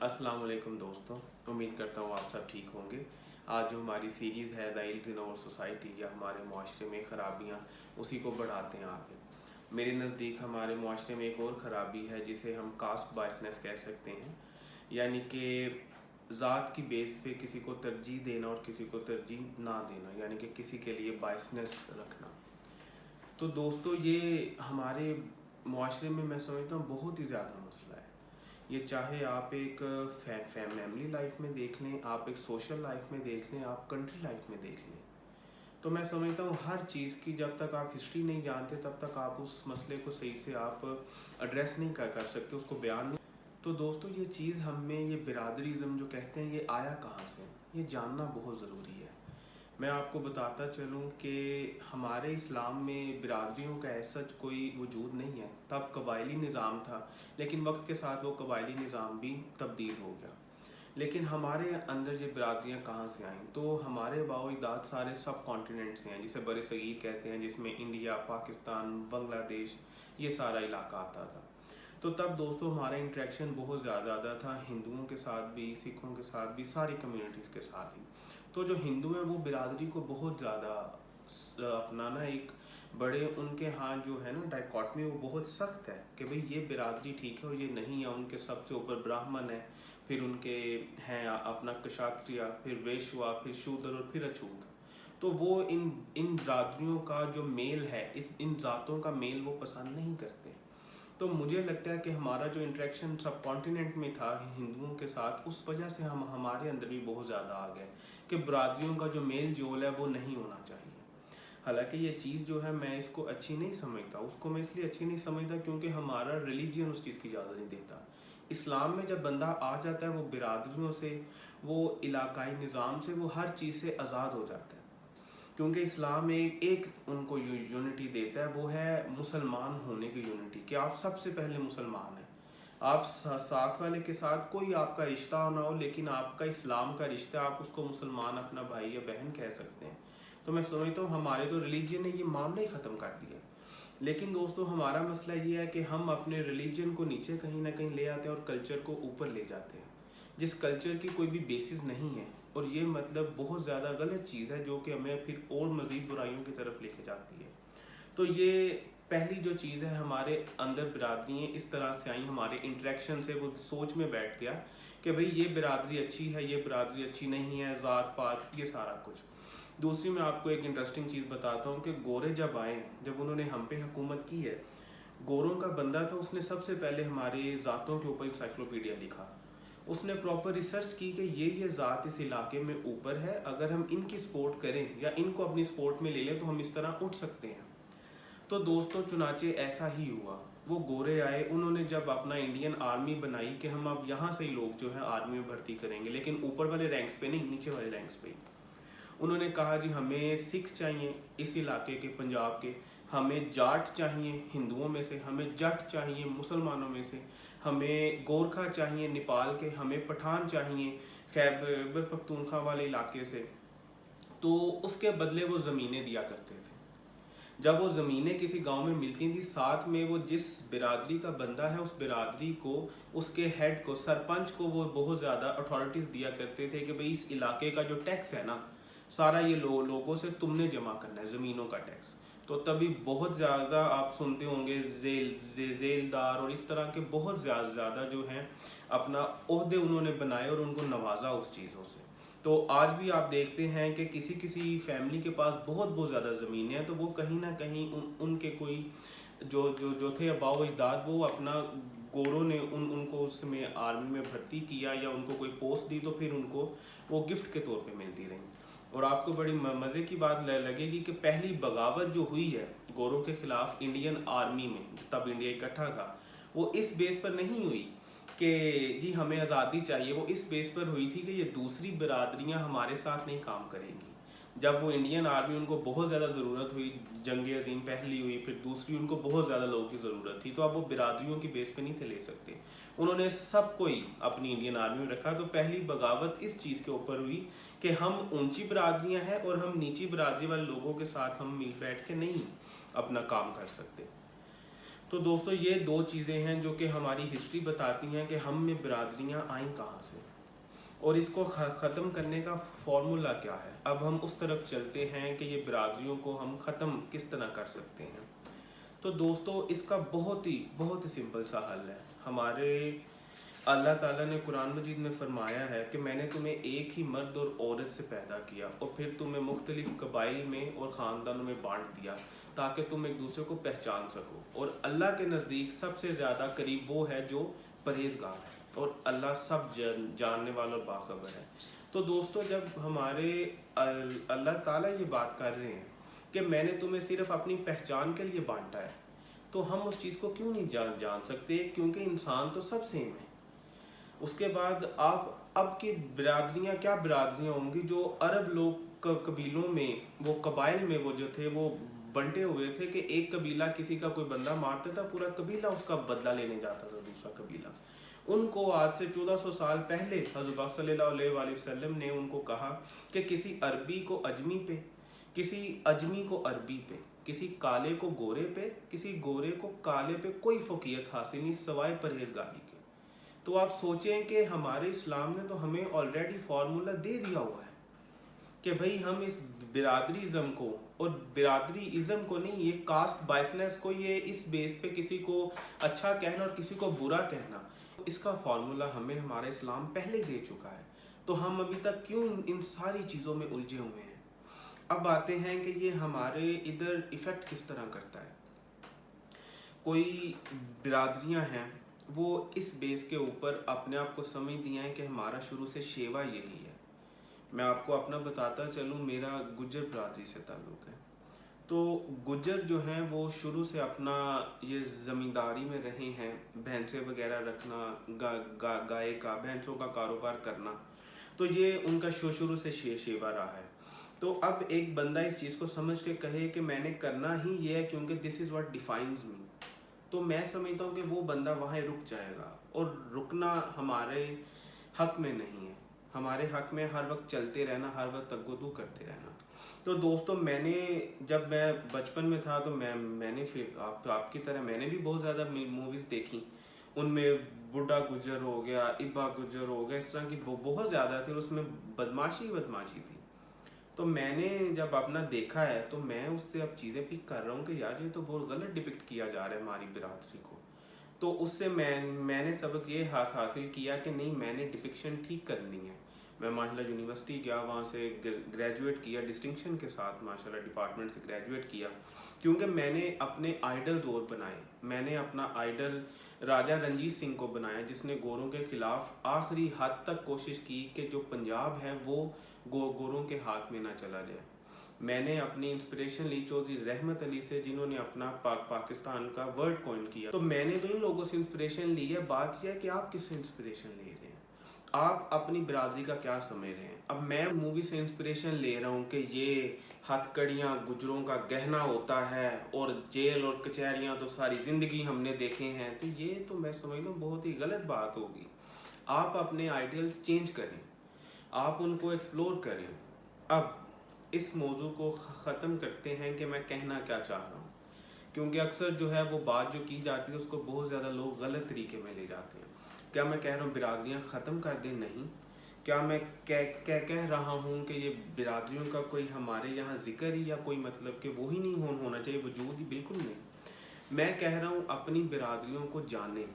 अस्सलाम वालेकुम दोस्तों, उम्मीद करता हूँ आप सब ठीक होंगे। आज जो हमारी सीरीज़ है the ills in our society या हमारे माशरे में ख़राबियाँ, उसी को बढ़ाते हैं आगे। मेरे नज़दीक हमारे माशरे में एक और ख़राबी है जिसे हम कास्ट बायसनेस कह सकते हैं, यानी कि ज़ात की बेस पे किसी को तरजीह देना और किसी को तरजीह ना देना, यानी कि किसी के लिए बायसनेस रखना। तो दोस्तों ये हमारे माशरे में मैं समझता हूँ बहुत ही ज़्यादा मसला है। ये चाहे आप एक फैमिली लाइफ में देख लें, आप एक सोशल लाइफ में देख लें, आप कंट्री लाइफ में देख लें। तो मैं समझता हूँ हर चीज़ की जब तक आप हिस्ट्री नहीं जानते तब तक आप उस मसले को सही से आप एड्रेस नहीं कर सकते, उसको बयान नहीं। तो दोस्तों ये चीज़ हमें, ये बिरादरीज़म जो कहते हैं, ये आया कहाँ से, ये जानना बहुत ज़रूरी है। मैं आपको बताता चलूँ कि हमारे इस्लाम में बिरादरियों का ऐसा कोई वजूद नहीं है। तब कबायली निज़ाम था, लेकिन वक्त के साथ वो कबायली निज़ाम भी तब्दील हो गया। लेकिन हमारे अंदर ये बिरादरियाँ कहाँ से आईं? तो हमारे बाओ-अजदाद सारे सब कॉन्टिनेंट से हैं, जिसे बरे सगीर कहते हैं, जिसमें इंडिया, पाकिस्तान, बांग्लादेश, ये सारा इलाका आता था। तो तब दोस्तों हमारा इंटरेक्शन बहुत ज़्यादा था, हिंदुओं के साथ भी, सिखों के साथ भी, सारी कम्युनिटीज़ के साथ ही। तो जो हिंदू हैं वो बिरादरी को बहुत ज़्यादा अपना ना एक बड़े उनके यहाँ जो है ना डाइकॉटमी वो बहुत सख्त है कि भाई ये बिरादरी ठीक है और ये नहीं है। उनके सबसे ऊपर ब्राह्मण है, फिर उनके हैं अपना क्षत्रिय, फिर वैश्य, फिर शूद्र और फिर अछूत। तो वो इन बिरादरियों का जो मेल है, इन ज़ातों का मेल वो पसंद नहीं करते। तो मुझे लगता है कि हमारा जो इंटरेक्शन सब कॉन्टिनेंट में था हिंदुओं के साथ, उस वजह से हम हमारे अंदर भी बहुत ज़्यादा आ गए कि बरादरियों का जो मेल जोल है वो नहीं होना चाहिए। हालांकि ये चीज़ जो है मैं इसको अच्छी नहीं समझता, उसको मैं इसलिए अच्छी नहीं समझता क्योंकि हमारा रिलीजियन उस चीज़ की इजाज़त नहीं देता। इस्लाम में जब बंदा आ जाता है वो बिरादरियों से, वो इलाकाई निज़ाम से, वो हर चीज़ से आज़ाद हो जाता है। क्योंकि इस्लाम एक उनको यूनिटी देता है, वो है मुसलमान होने की यूनिटी, कि आप सबसे पहले मुसलमान हैं। आप साथ वाले के साथ कोई आपका रिश्ता ना हो, लेकिन आपका इस्लाम का रिश्ता, आप उसको मुसलमान अपना भाई या बहन कह सकते हैं। तो मैं समझता हूँ हमारे तो रिलीजन ने ये मामला ही ख़त्म कर दिया। लेकिन दोस्तों हमारा मसला ये है कि हम अपने रिलीजन को नीचे कहीं ना कहीं ले आते हैं और कल्चर को ऊपर ले जाते हैं, जिस कल्चर की कोई भी बेसिस नहीं है। और ये मतलब बहुत ज़्यादा गलत चीज़ है जो कि हमें फिर और मज़ीद बुराइयों की तरफ लेके जाती है। तो ये पहली जो चीज़ है, हमारे अंदर बिरादरी इस तरह से आई, हमारे इंटरेक्शन से वो सोच में बैठ गया कि भाई ये बिरादरी अच्छी है, ये बिरादरी अच्छी नहीं है, ज़ात पात ये सारा कुछ। दूसरी मैं आपको एक इंटरेस्टिंग चीज़ बताता हूँ कि गोरे जब आए, जब उन्होंने हम पे हुकूमत की है, गोरों का बंदा था, उसने सबसे पहले हमारी ज़ातों के ऊपर इंसाइक्लोपीडिया लिखा। उसने प्रॉपर रिसर्च की कि ये ज़ात इस इलाके में ऊपर है, अगर हम इनकी सपोर्ट करें या इनको अपनी सपोर्ट में ले लें तो हम इस तरह उठ सकते हैं। तो दोस्तों चुनाचे ऐसा ही हुआ। वो गोरे आए, उन्होंने जब अपना इंडियन आर्मी बनाई कि हम अब यहाँ से ही लोग जो है आर्मी में भर्ती करेंगे, लेकिन ऊपर वाले रैंक्स पे नहीं, नीचे वाले रैंक्स पे ही। उन्होंने कहा जी हमें सिख चाहिए इस इलाके के, पंजाब के, हमें जाट चाहिए हिंदुओं में से, हमें जट चाहिए मुसलमानों में से, हमें गोरखा चाहिए नेपाल के, हमें पठान चाहिए खैबर पख्तूनख्वा वाले इलाके से। तो उसके बदले वो ज़मीनें दिया करते थे। जब वो ज़मीनें किसी गांव में मिलती थी, साथ में वो जिस बिरादरी का बंदा है उस बिरादरी को, उसके हेड को, सरपंच को वो बहुत ज़्यादा अथॉरिटीज़ दिया करते थे कि भाई इस इलाके का जो टैक्स है ना, सारा ये लोगों से तुमने जमा करना है, ज़मीनों का टैक्स। तो तभी बहुत ज़्यादा आप सुनते होंगे जेलदार और इस तरह के बहुत ज़्यादा जो हैं अपना ओहदे उन्होंने बनाए और उनको नवाजा उस चीज़ों से। तो आज भी आप देखते हैं कि किसी किसी फैमिली के पास बहुत ज़्यादा ज़मीनें हैं, तो वो कहीं ना कहीं उनके कोई जो जो जो थे अबाव अजदाद, वो अपना गोरों ने उनको उसमें आर्मी में भर्ती किया या उनको कोई पोस्ट दी, तो फिर उनको वो गिफ्ट के तौर पे मिलती रही। और आपको बड़ी मज़े की बात लगेगी कि पहली बगावत जो हुई है गोरों के ख़िलाफ़ इंडियन आर्मी में, तब इंडिया इकट्ठा था, वो इस बेस पर नहीं हुई कि जी हमें आज़ादी चाहिए, वो इस बेस पर हुई थी कि ये दूसरी बिरादरियां हमारे साथ नहीं काम करेंगी। जब वो इंडियन आर्मी, उनको बहुत ज़्यादा ज़रूरत हुई, जंग अज़ीम पहली हुई, फिर दूसरी, उनको बहुत ज़्यादा लोगों की ज़रूरत थी, तो अब वो बिरादरियों की बेस पे नहीं थे ले सकते। उन्होंने सब कोई अपनी इंडियन आर्मी में रखा। तो पहली बगावत इस चीज़ के ऊपर हुई कि हम ऊंची बिरादरियाँ हैं और हम नीची बिरादरी वाले लोगों के साथ हम मिल बैठ के नहीं अपना काम कर सकते। तो दोस्तों ये दो चीज़ें हैं जो कि हमारी हिस्ट्री बताती हैं कि हम में बिरादरियाँ आईं कहाँ से और इसको ख़त्म करने का फॉर्मूला क्या है। अब हम उस तरफ चलते हैं कि ये बिरादरियों को हम ख़त्म किस तरह कर सकते हैं। तो दोस्तों इसका बहुत ही सिंपल सा हल है। हमारे अल्लाह ताला ने कुरान मजीद में फरमाया है कि मैंने तुम्हें एक ही मर्द और औरत से पैदा किया और फिर तुम्हें मुख्तलिफ कबाइल में और ख़ानदानों में बांट दिया ताकि तुम एक दूसरे को पहचान सको। और अल्लाह के नज़दीक सबसे ज़्यादा करीब वो है जो परहेज़गार है और अल्लाह सब जानने वाला और बाखबर है। तो दोस्तों जब हमारे अल्लाह ताला ये बात कर रहे हैं कि मैंने तुम्हें सिर्फ अपनी पहचान के लिए बांटा है, तो हम उस चीज़ को क्यों नहीं जान सकते, क्योंकि इंसान तो सब सेम है। उसके बाद आप अब की बिरादरियाँ क्या बिरादरियाँ होंगी जो अरब लोग कबीलों में, वो कबाइल में वो जो थे वो बंटे हुए थे कि एक कबीला किसी का कोई बंदा मारता था, पूरा कबीला उसका बदला लेने जाता था दूसरा कबीला। उनको आज से 1400 साल पहले हज़रत सल्लल्लाहु अलैहि वसल्लम ने उनको कहा कि किसी अरबी को अजमी पे, किसी अजमी को अरबी पे, किसी काले को गोरे पे, किसी गोरे को काले पे कोई फ़कीयत हासिल नहीं सिवाय परहेजगारी के। तो आप सोचें कि हमारे इस्लाम ने तो हमें ऑलरेडी फार्मूला दे दिया हुआ है कि भाई हम इस बिरादरीज़म को, और बिरादरी इज़म को नहीं, ये कास्ट बाइसनेस को, ये इस बेस पे किसी को अच्छा कहना और किसी को बुरा कहना, इसका फार्मूला हमें हमारा इस्लाम पहले ही दे चुका है। तो हम अभी तक क्यों इन सारी चीज़ों में उलझे हुए हैं। अब आते हैं कि ये हमारे इधर इफ़ेक्ट किस तरह करता है। कोई बिरादरियां हैं वो इस बेस के ऊपर अपने आप को समझ दिया है कि हमारा शुरू से शेवा यही है। मैं आपको अपना बताता चलूँ, मेरा गुज्जर बिरादरी से ताल्लुक़ है। तो गुज्जर जो हैं वो शुरू से अपना ये ज़मींदारी में रहे हैं, भैंसें वगैरह रखना, गाय का भैंसों का कारोबार करना, तो ये उनका शुरू से शेवा रहा है। तो अब एक बंदा इस चीज़ को समझ के कहे कि मैंने करना ही ये है क्योंकि दिस इज़ व्हाट डिफाइंस मी, तो मैं समझता हूँ कि वो बंदा वहाँ रुक जाएगा, और रुकना हमारे हक में नहीं है। हमारे हक में हर वक्त चलते रहना, हर वक्त तगोदू करते रहना। तो दोस्तों जब मैं बचपन में था तो मैंने फिर आपकी तरह मैंने भी बहुत ज़्यादा मूवीज़ देखी। उनमें बुढ़ा गुजर हो गया, इब्बा गुजर हो गया, इस तरह की बहुत ज़्यादा थी, उसमें बदमाशी थी। तो मैंने जब अपना देखा है तो मैं उससे अब चीज़ें पिक कर रहा हूँ कि यार ये तो बहुत गलत डिपिक्ट किया जा रहा है हमारी बिरादरी को। तो उससे मैंने सबक ये हासिल किया कि नहीं, मैंने डिपिक्शन ठीक करनी है। मैं माशाल्लाह यूनिवर्सिटी गया, वहाँ से ग्रेजुएट किया डिस्टिंक्शन के साथ, माशाल्लाह डिपार्टमेंट से ग्रेजुएट किया, क्योंकि मैंने अपने आइडल्स और बनाए। मैंने अपना आइडल राजा रंजीत सिंह को बनाया, जिसने गोरों के ख़िलाफ़ आखिरी हद तक कोशिश की कि जो पंजाब है वो गोरों के हाथ में ना चला जाए। मैंने अपनी इंस्पिरेशन ली चौधरी रहमत अली से, जिन्होंने अपना पाकिस्तान का वर्ड कॉइन किया। तो मैंने तो इन लोगों से इंस्पिरेशन ली है। बात यह है कि आप किससे इंस्पिरेशन ले रहे हैं, आप अपनी बिरादरी का क्या समझ रहे हैं। अब मैं मूवी से इंस्पिरेशन ले रहा हूँ कि ये हथकड़ियाँ गुजरों का गहना होता है और जेल और कचहरियाँ तो सारी ज़िंदगी हमने देखे हैं, तो ये तो मैं समझता हूँ बहुत ही गलत बात होगी। आप अपने आइडियल्स चेंज करें, आप उनको एक्सप्लोर करें। अब इस मौजू को ख़त्म करते हैं कि मैं कहना क्या चाह रहा हूँ, क्योंकि अक्सर जो है वो बात जो की जाती है उसको बहुत ज़्यादा लोग गलत तरीके में ले जाते हैं। क्या मैं कह रहा हूँ बिरादरियाँ ख़त्म कर दें? नहीं। क्या मैं कह रहा हूँ कि ये बिरादरियों का कोई हमारे यहाँ ज़िक्र ही या कोई मतलब कि वो ही नहीं होना चाहिए, वजूद ही बिल्कुल नहीं। मैं कह रहा हूँ अपनी बिरादरियों को जानें,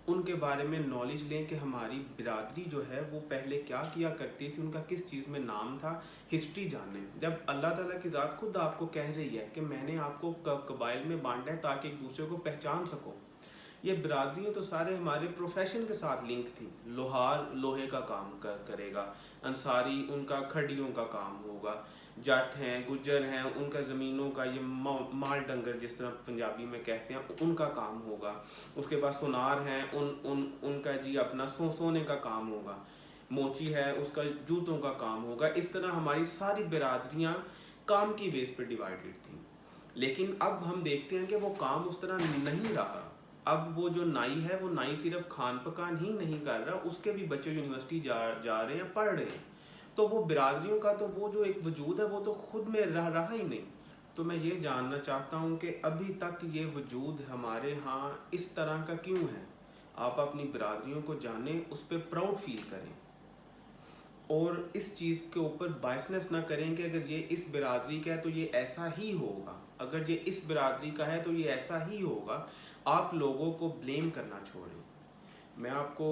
उनके बारे में नॉलेज लें कि हमारी बिरादरी जो है वो पहले क्या किया करती थी, उनका किस चीज़ में नाम था, हिस्ट्री जानें। जब अल्लाह ताला की ज़ात खुद आपको कह रही है कि मैंने आपको कबाइल में बांटा है ताकि एक दूसरे को पहचान सको। ये बिरादरियाँ तो सारे हमारे प्रोफेशन के साथ लिंक थी। लोहार लोहे का काम करेगा, अंसारी उनका खड्डियों का काम होगा, जट हैं, गुज्जर हैं, उनका ज़मीनों का ये माल डंगर जिस तरह पंजाबी में कहते हैं उनका काम होगा। उसके बाद सुनार हैं, उनका जी अपना सोने का काम होगा। मोची है, उसका जूतों का काम होगा। इस तरह हमारी सारी बिरादरियाँ काम की बेस पर डिवाइडेड थी। लेकिन अब हम देखते हैं कि वो काम उस तरह नहीं रहा। अब वो जो नाई है वो नाई सिर्फ खान पकान ही नहीं कर रहा, उसके भी बच्चे यूनिवर्सिटी जा रहे हैं, पढ़ रहे हैं। तो वो बिरादरियों का तो वो जो एक वजूद है वो तो खुद में रहा ही नहीं। तो मैं ये जानना चाहता हूँ कि अभी तक ये वजूद हमारे यहाँ इस तरह का क्यों है। आप अपनी बिरादरियों को जानें, उस पर प्राउड फील करें और इस चीज़ के ऊपर बायसनेस ना करें कि अगर ये इस बिरादरी का है तो ये ऐसा ही होगा, अगर ये इस बिरादरी का है तो ये ऐसा ही होगा। आप लोगों को ब्लेम करना छोड़ें। मैं आपको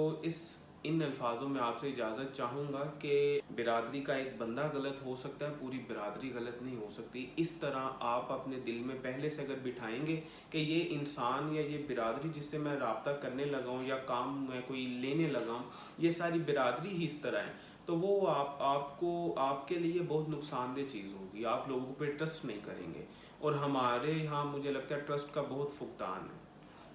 इन अल्फाजों में आपसे इजाज़त चाहूँगा कि बिरादरी का एक बंदा गलत हो सकता है, पूरी बिरादरी गलत नहीं हो सकती। इस तरह आप अपने दिल में पहले से अगर बिठाएंगे कि ये इंसान या ये बिरादरी जिससे मैं रब्ता करने लगा हूँ या काम मैं कोई लेने लगा हूँ, ये सारी बिरादरी ही इस तरह है, तो वो आपको आपके लिए बहुत नुकसानदेह चीज़ होगी। आप लोगों पे ट्रस्ट नहीं करेंगे और हमारे यहाँ मुझे लगता है ट्रस्ट का बहुत फुकदान है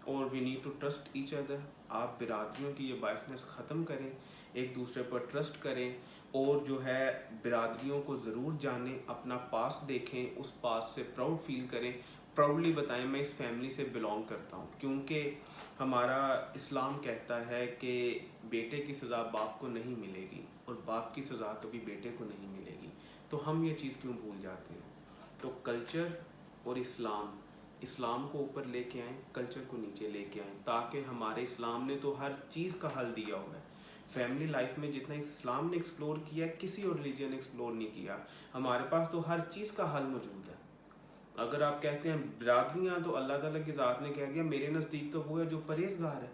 और we need to trust each other. आप बिरादरियों की ये बायसनेस ख़त्म करें, एक दूसरे पर ट्रस्ट करें और जो है बिरादरियों को ज़रूर जानें, अपना पास देखें, उस पास से प्राउड फील करें, प्राउडली बताएं मैं इस फैमिली से बिलोंग करता हूँ। क्योंकि हमारा इस्लाम कहता है कि बेटे की सज़ा बाप को नहीं मिलेगी और बाप की सज़ा कभी बेटे को नहीं मिलेगी। तो हम ये चीज़ क्यों भूल जाते हैं। तो कल्चर और इस्लाम को ऊपर लेके आएँ, कल्चर को नीचे लेके आएँ, ताकि हमारे इस्लाम ने तो हर चीज़ का हल दिया हुआ है। फैमिली लाइफ में जितना इस्लाम ने एक्सप्लोर किया है, किसी और रिलीजन ने एक्सप्लोर नहीं किया। हमारे पास तो हर चीज़ का हल मौजूद है। अगर आप कहते हैं बिरादरियाँ, तो अल्लाह ताला की ज़ात ने कह दिया मेरे नज़दीक तो वो है जो परहेज़गार है।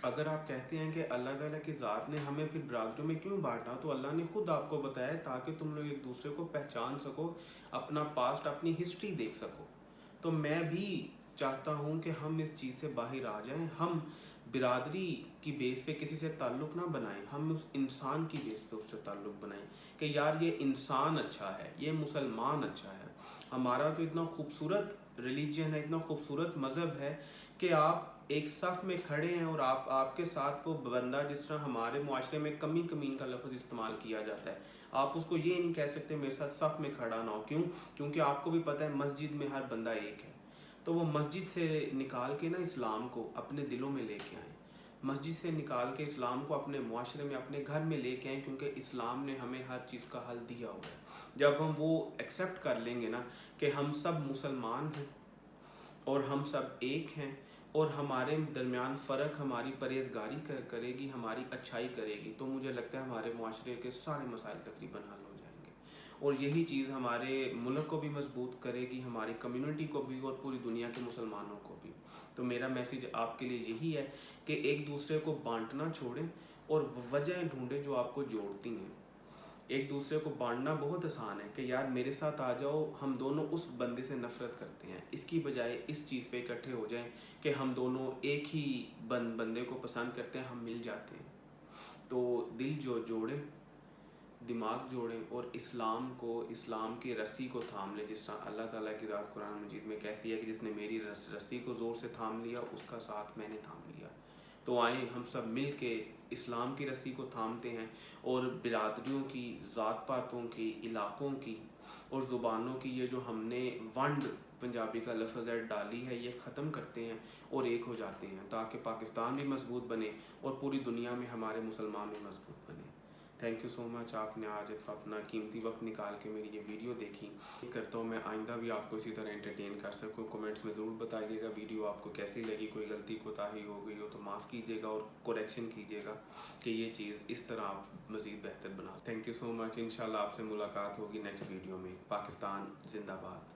अगर आप कहते हैं कि अल्लाह ताला की ज़ात ने हमें फिर बिरादरियों में क्यों बांटा, तो अल्लाह ने खुद आपको बताया ताकि तुम लोग एक दूसरे को पहचान सको, अपना पास्ट, अपनी हिस्ट्री देख सको। तो मैं भी चाहता हूँ कि हम इस चीज़ से बाहर आ जाएं। हम बिरादरी की बेस पे किसी से ताल्लुक़ ना बनाएं, हम उस इंसान की बेस पे उससे ताल्लुक़ बनाएं कि यार ये इंसान अच्छा है, ये मुसलमान अच्छा है। हमारा तो इतना खूबसूरत रिलीजन है, इतना खूबसूरत मज़हब है कि आप एक सफ़ में खड़े हैं और आपके साथ वो बंदा, जिस तरह हमारे मुआशरे में कमीन का लफ्ज़ इस्तेमाल किया जाता है, आप उसको ये नहीं कह सकते मेरे साथ सफ़ में खड़ा ना हो। क्यों? क्योंकि आपको भी पता है मस्जिद में हर बंदा एक है। तो वो मस्जिद से निकाल के ना इस्लाम को अपने दिलों में लेके आएँ, मस्जिद से निकाल के इस्लाम को अपने मुआशरे में, अपने घर में लेके आएँ, क्योंकि इस्लाम ने हमें हर चीज़ का हल दिया हुआ है। जब हम वो एक्सेप्ट कर लेंगे ना कि हम सब मुसलमान हैं और हम सब एक हैं और हमारे दरमियान फ़र्क हमारी परहेज़गारी करेगी, हमारी अच्छाई करेगी, तो मुझे लगता है हमारे मुआशरे के सारे मसाइल तकरीबन हल हो जाएंगे। और यही चीज़ हमारे मुल्क को भी मजबूत करेगी, हमारी कम्युनिटी को भी और पूरी दुनिया के मुसलमानों को भी। तो मेरा मैसेज आपके लिए यही है कि एक दूसरे को बांटना छोड़ें और वजह ढूंढें जो आपको जोड़ती हैं। एक दूसरे को बांटना बहुत आसान है कि यार मेरे साथ आ जाओ, हम दोनों उस बंदे से नफ़रत करते हैं, इसकी बजाय इस चीज़ पे इकट्ठे हो जाएं कि हम दोनों एक ही बंदे को पसंद करते हैं, हम मिल जाते हैं। तो दिल जो जोड़े, दिमाग जोड़ें और इस्लाम की रस्सी को थाम लें। जिस तरह अल्लाह ताला की ज़ात कुरान मजीद में कहती है कि जिसने मेरी रस्सी को ज़ोर से थाम लिया उसका साथ मैंने थाम लिया। तो आए हम सब मिल के इस्लाम की रस्सी को थामते हैं और बिरादरियों की, ज़ात पातों की, इलाक़ों की और ज़ुबानों की ये जो हमने वंड पंजाबी का लफ्ज़ है डाली है, ये ख़त्म करते हैं और एक हो जाते हैं, ताकि पाकिस्तान भी मजबूत बने और पूरी दुनिया में हमारे मुसलमान भी मजबूत बने। थैंक यू सो मच, आपने आज अपना कीमती वक्त निकाल के मेरी ये वीडियो देखी। उम्मीद करता हूँ मैं आइंदा भी आपको इसी तरह एंटरटेन कर सकूँ। कमेंट्स में ज़रूर बताइएगा वीडियो आपको कैसी लगी, कोई गलती कोताही हो गई हो तो माफ़ कीजिएगा और करेक्शन कीजिएगा कि ये चीज़ इस तरह आप मज़ीद बेहतर बना। थैंक यू सो मच, इंशाल्लाह आपसे मुलाकात होगी नेक्स्ट वीडियो में। पाकिस्तान जिंदाबाद।